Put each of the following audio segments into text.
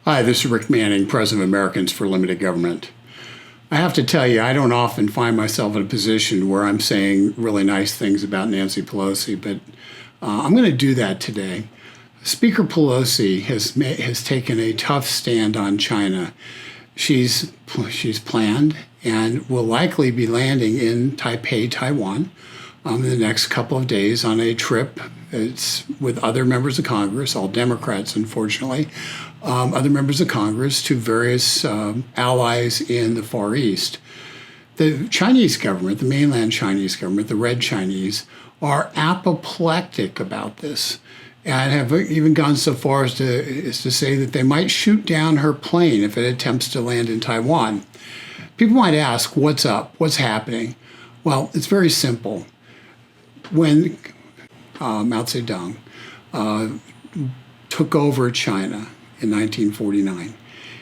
Hi, this is Rick Manning, President of Americans for Limited Government. I have to tell you, I don't often find myself in a position where I'm saying really nice things about Nancy Pelosi, but I'm going to do that today. Speaker Pelosi has taken a tough stand on China. She's planned and will likely be landing in Taipai, Taiwan, in the next couple of days on a trip. It's with other members of Congress, all Democrats, unfortunately, other members of Congress to various allies in the Far East. The Chinese government, the mainland Chinese government, the Red Chinese, are apoplectic about this and have even gone so far as to say that they might shoot down her plane if it attempts to land in Taiwan. People might ask, what's up? What's happening? Well, it's very simple. When Mao Zedong took over China in 1949,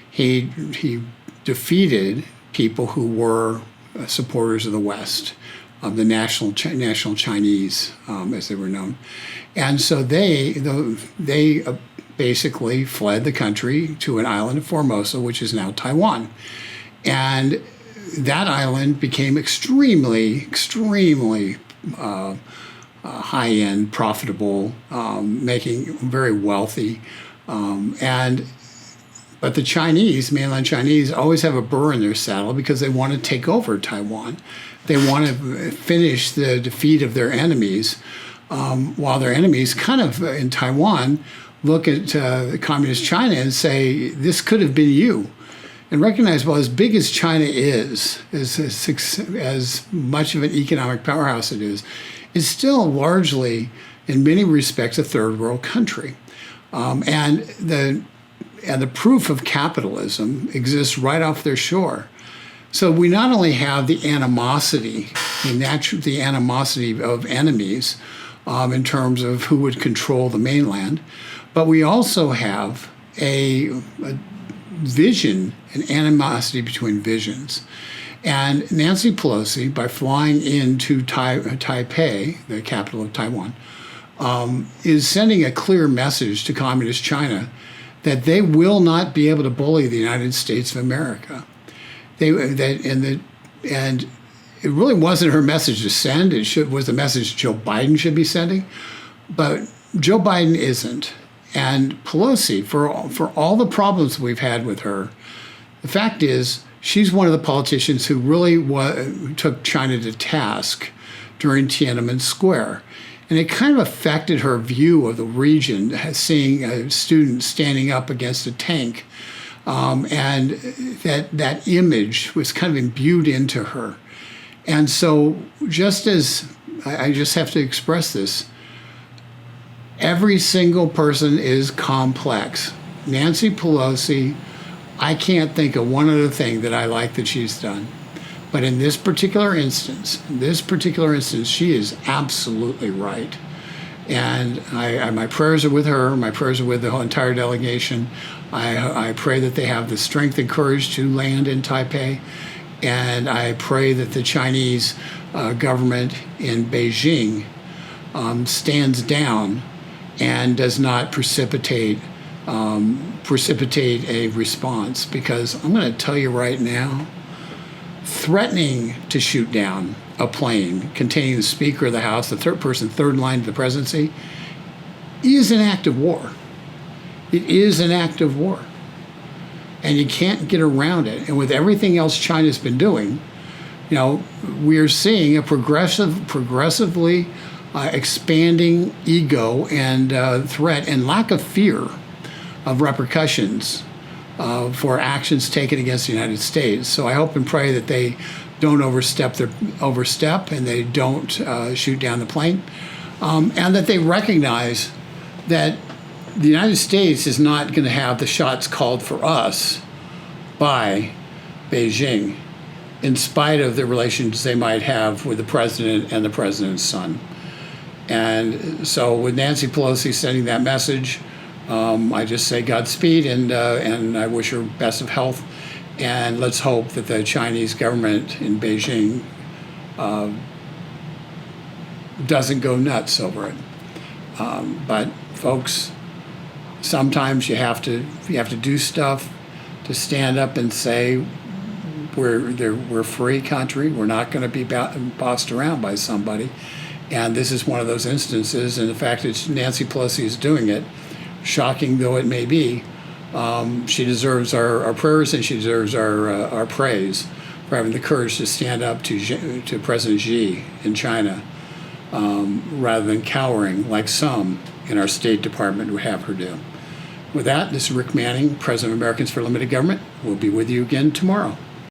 he defeated people who were supporters of the West, of the national Chinese, as they were known. And so they basically fled the country to an island of Formosa, which is now Taiwan. And that island became extremely high-end, profitable, making very wealthy. But the Chinese, mainland Chinese, always have a burr in their saddle because they want to take over Taiwan. They want to finish the defeat of their enemies, while their enemies kind of in Taiwan look at communist China and say, this could have been you. And recognize, well, as big as China is, as much of an economic powerhouse it is, it's still largely, in many respects, a third world country. And the proof of capitalism exists right off their shore. So we not only have the animosity, the animosity of enemies in terms of who would control the mainland, but we also have a vision, an animosity between visions. And Nancy Pelosi, by flying into Taipei, the capital of Taiwan, is sending a clear message to Communist China that they will not be able to bully the United States of America. And it really wasn't her message to send. It was the message Joe Biden should be sending, but Joe Biden isn't. And Pelosi, for all the problems we've had with her, the fact is she's one of the politicians who really took China to task during Tiananmen Square. And it kind of affected her view of the region, seeing a student standing up against a tank. And that image was kind of imbued into her. And so just as I just have to express this, every single person is complex. Nancy Pelosi, I can't think of one other thing that I like that she's done. But in this particular instance, she is absolutely right. And my prayers are with her. My prayers are with the whole entire delegation. I pray that they have the strength and courage to land in Taipei. And I pray that the Chinese government in Beijing stands down and does not precipitate a response. Because I'm going to tell you right now, threatening to shoot down a plane containing the Speaker of the House, the third in line to the presidency, is an act of war. It is an act of war. And you can't get around it. And with everything else China's been doing, we're seeing a progressively expanding ego and threat and lack of fear of repercussions for actions taken against the United States. So I hope and pray that they don't overstep and they don't shoot down the plane, and that they recognize that the United States is not going to have the shots called for us by Beijing, in spite of the relations they might have with the president and the president's son. And so with Nancy Pelosi sending that message, I just say Godspeed, and I wish her best of health. And let's hope that the Chinese government in Beijing doesn't go nuts over it. But folks, sometimes you have to do stuff to stand up and say we're a free country. We're not going to be bossed around by somebody. And this is one of those instances. And the fact that Nancy Pelosi is doing it, shocking though it may be, she deserves our prayers, and she deserves our praise for having the courage to stand up to President Xi in China, rather than cowering like some in our State Department would have her do. With that, this is Rick Manning, President of Americans for Limited Government. We'll be with you again tomorrow.